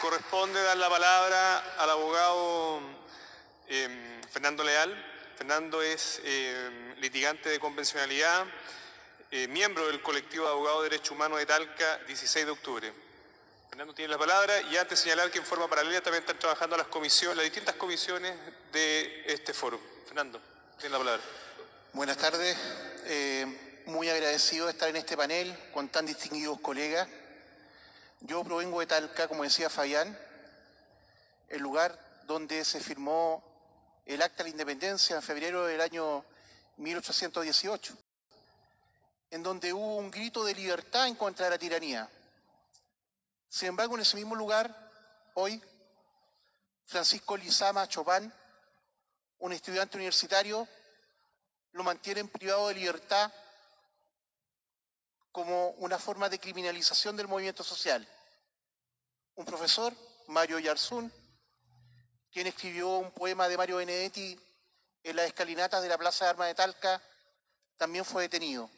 Corresponde dar la palabra al abogado Fernando Leal. Fernando es litigante de convencionalidad, miembro del colectivo de abogados de derechos humanos de Talca, 16 de octubre. Fernando tiene la palabra y antes señalar que en forma paralela también están trabajando las distintas comisiones de este foro. Fernando, tiene la palabra. Buenas tardes, muy agradecido de estar en este panel con tan distinguidos colegas. Yo provengo de Talca, como decía Fabián, el lugar donde se firmó el Acta de la Independencia en febrero del año 1818, en donde hubo un grito de libertad en contra de la tiranía. Sin embargo, en ese mismo lugar, hoy, Francisco Lizama Chopán, un estudiante universitario, lo mantienen privado de libertad como una forma de criminalización del movimiento social. Un profesor, Mario Yarzún, quien escribió un poema de Mario Benedetti en las escalinatas de la Plaza de Armas de Talca, también fue detenido.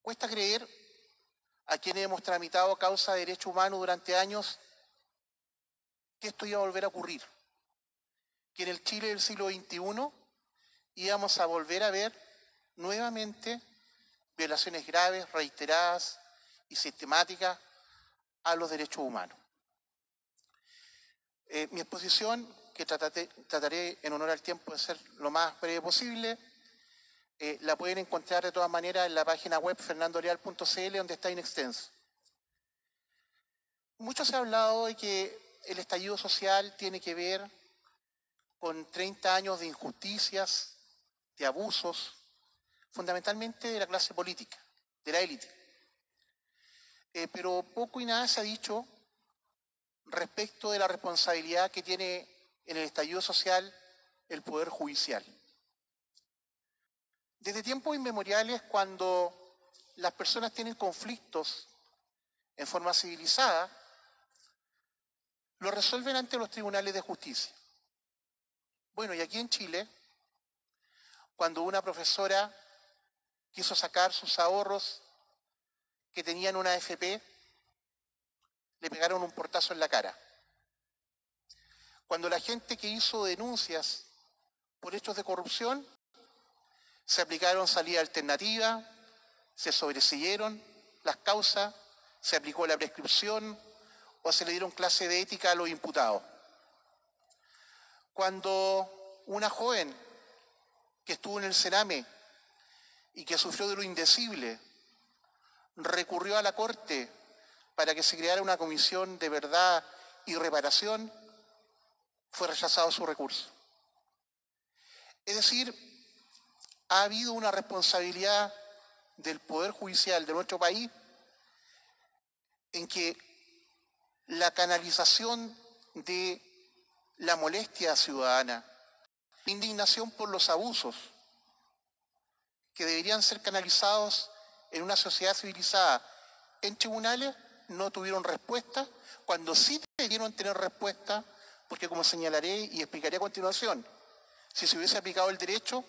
Cuesta creer, a quienes hemos tramitado causa de derechos humanos durante años, que esto iba a volver a ocurrir, que en el Chile del siglo XXI íbamos a volver a ver nuevamente violaciones graves, reiteradas y sistemáticas a los derechos humanos. Mi exposición, que trataré en honor al tiempo de ser lo más breve posible, la pueden encontrar de todas maneras en la página web fernandoleal.cl, donde está in extenso. Mucho se ha hablado de que el estallido social tiene que ver con 30 años de injusticias, de abusos, fundamentalmente de la clase política, de la élite. Pero poco y nada se ha dicho respecto de la responsabilidad que tiene en el estallido social el Poder Judicial. Desde tiempos inmemoriales, cuando las personas tienen conflictos en forma civilizada, lo resuelven ante los tribunales de justicia. Bueno, y aquí en Chile, cuando una profesora quiso sacar sus ahorros que tenían una AFP, le pegaron un portazo en la cara. Cuando la gente que hizo denuncias por hechos de corrupción, se aplicaron salida alternativa, se sobresiguieron las causas, se aplicó la prescripción o se le dieron clase de ética a los imputados. Cuando una joven que estuvo en el Sename y que sufrió de lo indecible recurrió a la Corte para que se creara una comisión de verdad y reparación, fue rechazado su recurso. Es decir, ha habido una responsabilidad del Poder Judicial de nuestro país en que la canalización de la molestia ciudadana, la indignación por los abusos que deberían ser canalizados en una sociedad civilizada en tribunales, no tuvieron respuesta, cuando sí debieron tener respuesta, porque como señalaré y explicaré a continuación, si se hubiese aplicado el derecho,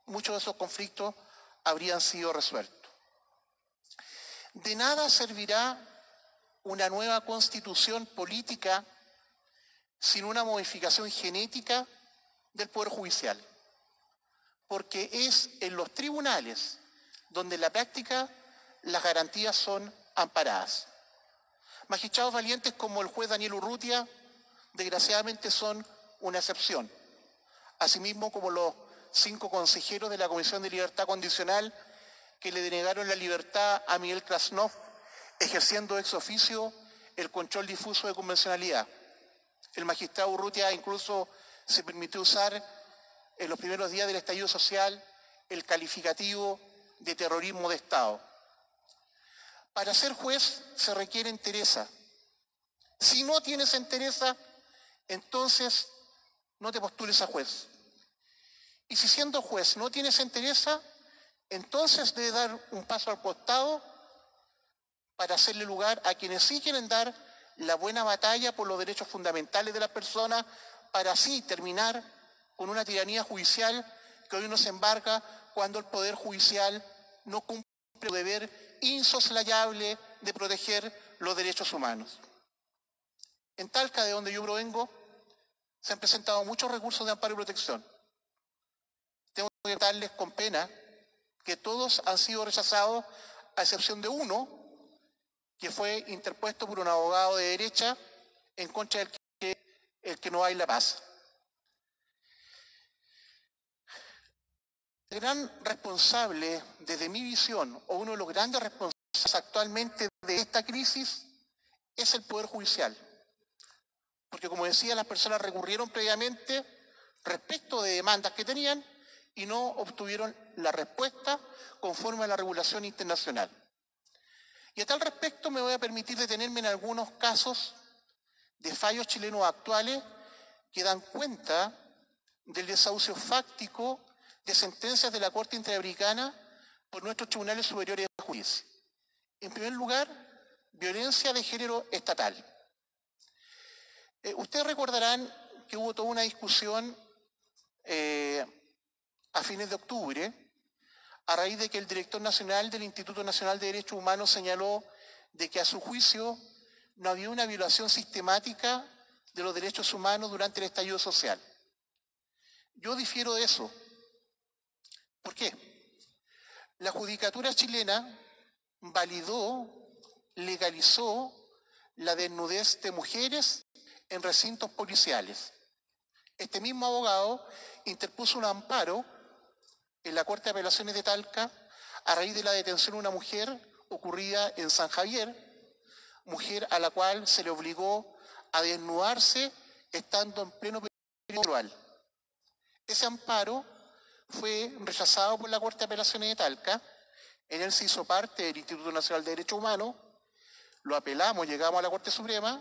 muchos de esos conflictos habrían sido resueltos. De nada servirá una nueva constitución política sin una modificación genética del Poder Judicial, porque es en los tribunales donde en la práctica las garantías son amparadas. Magistrados valientes como el juez Daniel Urrutia, desgraciadamente son una excepción, asimismo como los 5 consejeros de la Comisión de Libertad Condicional que le denegaron la libertad a Miguel Krasnov, ejerciendo ex oficio el control difuso de convencionalidad. El magistrado Urrutia incluso se permitió usar en los primeros días del estallido social el calificativo de terrorismo de Estado. Para ser juez se requiere entereza. Si no tienes entereza, entonces no te postules a juez. Y si siendo juez no tienes entereza, entonces debes dar un paso al costado para hacerle lugar a quienes sí quieren dar la buena batalla por los derechos fundamentales de las personas, para así terminar con una tiranía judicial que hoy nos embarga cuando el Poder Judicial no cumple su deber insoslayable de proteger los derechos humanos. En Talca, de donde yo provengo, se han presentado muchos recursos de amparo y protección. Tengo que darles con pena que todos han sido rechazados, a excepción de uno, que fue interpuesto por un abogado de derecha en contra del que no hay la paz. El gran responsable, desde mi visión, o uno de los grandes responsables actualmente de esta crisis, es el Poder Judicial. Porque, como decía, las personas recurrieron previamente respecto de demandas que tenían y no obtuvieron la respuesta conforme a la regulación internacional. Y a tal respecto me voy a permitir detenerme en algunos casos de fallos chilenos actuales que dan cuenta del desahucio fáctico de sentencias de la Corte Interamericana por nuestros tribunales superiores de justicia. En primer lugar, violencia de género estatal. Ustedes recordarán que hubo toda una discusión a fines de octubre, a raíz de que el director nacional del Instituto Nacional de Derechos Humanos señaló de que a su juicio no había una violación sistemática de los derechos humanos durante el estallido social. Yo difiero de eso. ¿Por qué? La judicatura chilena validó, legalizó la desnudez de mujeres en recintos policiales. Este mismo abogado interpuso un amparo en la Corte de Apelaciones de Talca a raíz de la detención de una mujer ocurrida en San Javier, mujer a la cual se le obligó a desnudarse estando en pleno periodo menstrual. Ese amparo fue rechazado por la Corte de Apelaciones de Talca. En él se hizo parte del Instituto Nacional de Derechos Humanos, lo apelamos, llegamos a la Corte Suprema,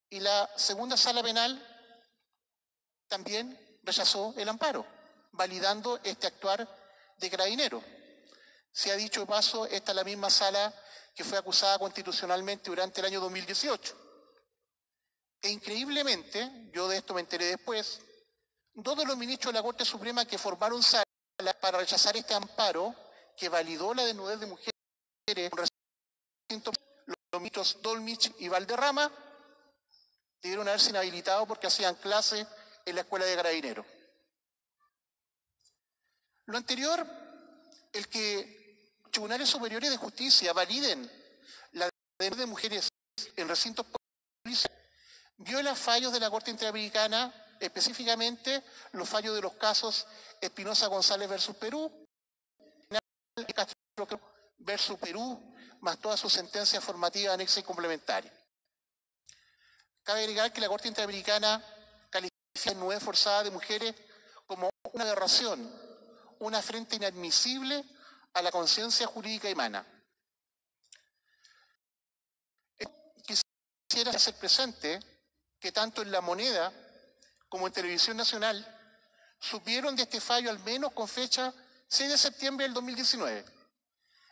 y la segunda sala penal también rechazó el amparo, validando este actuar de Carabineros. Se ha dicho de paso, esta es la misma sala que fue acusada constitucionalmente durante el año 2018. E increíblemente, yo de esto me enteré después, dos de los ministros de la Corte Suprema que formaron sala para rechazar este amparo, que validó la desnudez de mujeres en recintos, los ministros Dolmich y Valderrama, debieron haberse inhabilitado porque hacían clase en la escuela de Carabineros. Lo anterior, el que tribunales superiores de justicia validen la desnudez de mujeres en recintos policiales, viola fallos de la Corte Interamericana, específicamente los fallos de los casos Espinosa González versus Perú, Castro versus Perú, más todas sus sentencias formativas, anexas y complementarias. Cabe agregar que la Corte Interamericana califica la desnudez forzada de mujeres como una aberración, una afrenta inadmisible a la conciencia jurídica humana. Quisiera hacer presente que tanto en La Moneda como en Televisión Nacional supieron de este fallo al menos con fecha 6 de septiembre del 2019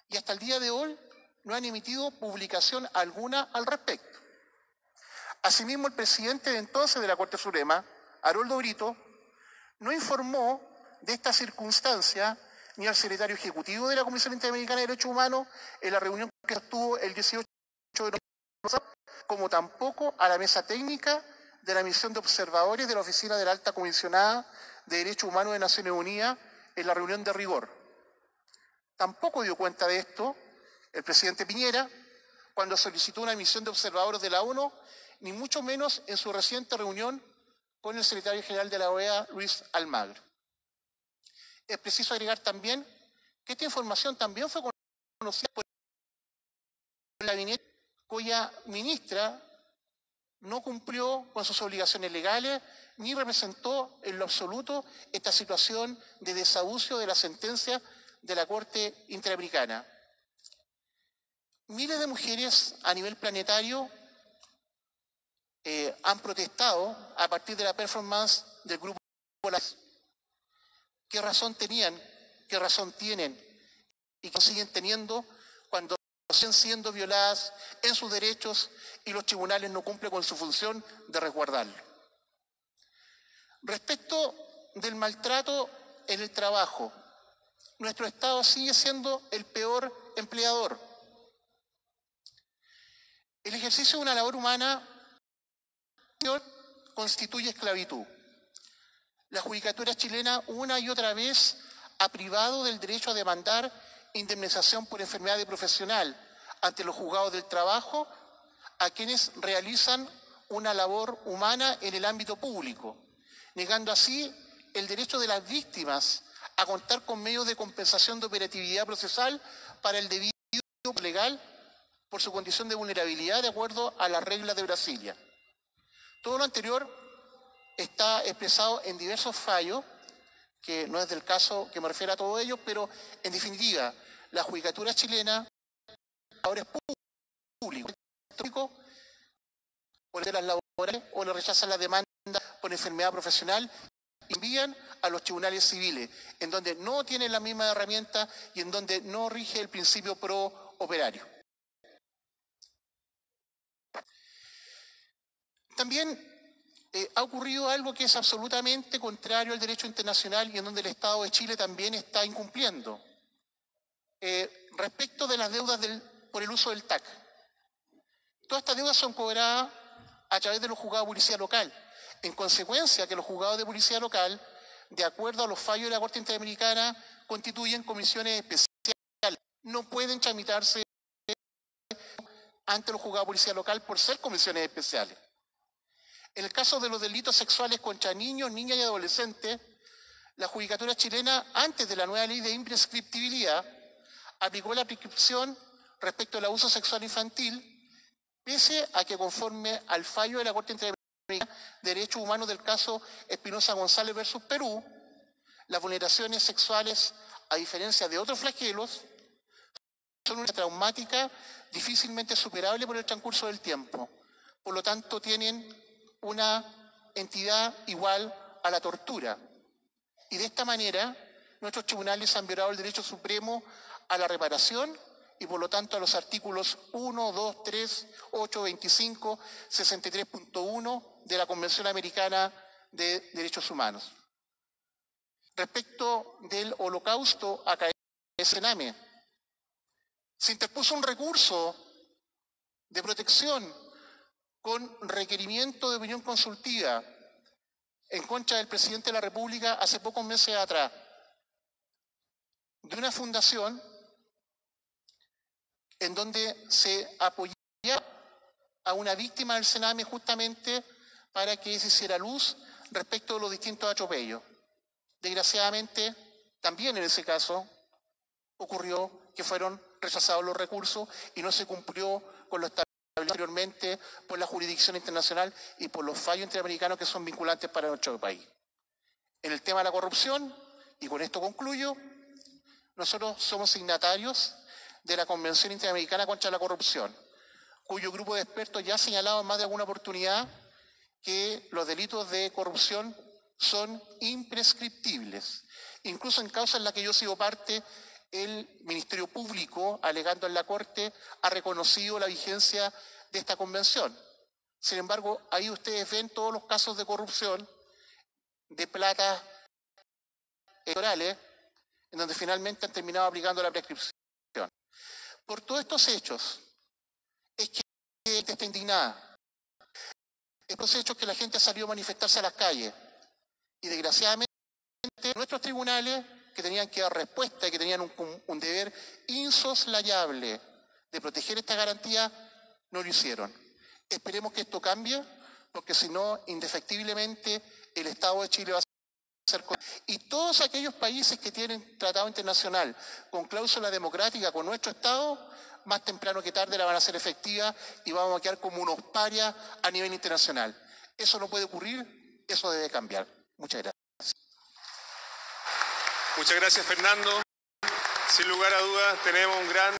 y hasta el día de hoy no han emitido publicación alguna al respecto. Asimismo, el presidente de entonces de la Corte Suprema, Haroldo Brito, no informó de esta circunstancia ni al secretario ejecutivo de la Comisión Interamericana de Derechos Humanos en la reunión que estuvo el 18 de noviembre, como tampoco a la mesa técnica de la misión de observadores de la Oficina de la Alta Comisionada de Derechos Humanos de Naciones Unidas en la reunión de rigor. Tampoco dio cuenta de esto el presidente Piñera cuando solicitó una misión de observadores de la ONU, ni mucho menos en su reciente reunión con el secretario general de la OEA, Luis Almagro. Es preciso agregar también que esta información también fue conocida por la gabinete, cuya ministra no cumplió con sus obligaciones legales ni representó en lo absoluto esta situación de desahucio de la sentencia de la Corte Interamericana. Miles de mujeres a nivel planetario han protestado a partir de la performance del grupo. ¿Qué razón tenían? ¿Qué razón tienen? ¿Y qué siguen teniendo cuando siguen siendo violadas en sus derechos y los tribunales no cumplen con su función de resguardarlo? Respecto del maltrato en el trabajo, nuestro Estado sigue siendo el peor empleador. El ejercicio de una labor humana constituye esclavitud. La judicatura chilena una y otra vez ha privado del derecho a demandar indemnización por enfermedad profesional ante los juzgados del trabajo a quienes realizan una labor humana en el ámbito público, negando así el derecho de las víctimas a contar con medios de compensación de operatividad procesal para el debido legal por su condición de vulnerabilidad de acuerdo a las reglas de Brasilia. Todo lo anterior está expresado en diversos fallos, que no es del caso que me refiero a todo ello, pero en definitiva, la judicatura chilena ahora es público, o de las laborales o le rechazan la demanda por enfermedad profesional y envían a los tribunales civiles, en donde no tienen la misma herramienta y en donde no rige el principio pro operario. También ha ocurrido algo que es absolutamente contrario al derecho internacional y en donde el Estado de Chile también está incumpliendo. Respecto de las deudas por el uso del TAC. Todas estas deudas son cobradas a través de los juzgados de policía local. En consecuencia, que los juzgados de policía local, de acuerdo a los fallos de la Corte Interamericana, constituyen comisiones especiales. No pueden tramitarse ante los juzgados de policía local por ser comisiones especiales. En el caso de los delitos sexuales contra niños, niñas y adolescentes, la judicatura chilena, antes de la nueva ley de imprescriptibilidad, aplicó la prescripción respecto al abuso sexual infantil, pese a que conforme al fallo de la Corte Interamericana de Derechos Humanos del caso Espinosa González versus Perú, las vulneraciones sexuales, a diferencia de otros flagelos, son una traumática difícilmente superable por el transcurso del tiempo. Por lo tanto, tienen una entidad igual a la tortura. Y de esta manera, nuestros tribunales han violado el derecho supremo a la reparación y por lo tanto a los artículos 1, 2, 3, 8, 25, 63.1 de la Convención Americana de Derechos Humanos. Respecto del holocausto a caer en Sename, se interpuso un recurso de protección con requerimiento de opinión consultiva en contra del presidente de la República hace pocos meses atrás, de una fundación en donde se apoyaba a una víctima del Sename justamente para que se hiciera luz respecto de los distintos atropellos. Desgraciadamente, también en ese caso ocurrió que fueron rechazados los recursos y no se cumplió con lo establecido anteriormente por la jurisdicción internacional y por los fallos interamericanos que son vinculantes para nuestro país. En el tema de la corrupción, y con esto concluyo, nosotros somos signatarios de la Convención Interamericana contra la Corrupción, cuyo grupo de expertos ya ha señalado en más de alguna oportunidad que los delitos de corrupción son imprescriptibles. Incluso en causas en las que yo he sido parte, el Ministerio Público, alegando en la Corte, ha reconocido la vigencia de esta convención. Sin embargo, ahí ustedes ven todos los casos de corrupción, de plata electorales, en donde finalmente han terminado aplicando la prescripción. Por todos estos hechos, es que la gente está indignada. Estos hechos que la gente ha salido a manifestarse a las calles. Y desgraciadamente, nuestros tribunales, que tenían que dar respuesta y que tenían un deber insoslayable de proteger esta garantía, no lo hicieron. Esperemos que esto cambie, porque si no, indefectiblemente, el Estado de Chile va a ser... Y todos aquellos países que tienen tratado internacional con cláusula democrática con nuestro Estado, más temprano que tarde la van a hacer efectiva y vamos a quedar como unos parias a nivel internacional. Eso no puede ocurrir, eso debe cambiar. Muchas gracias. Muchas gracias, Fernando. Sin lugar a dudas, tenemos un gran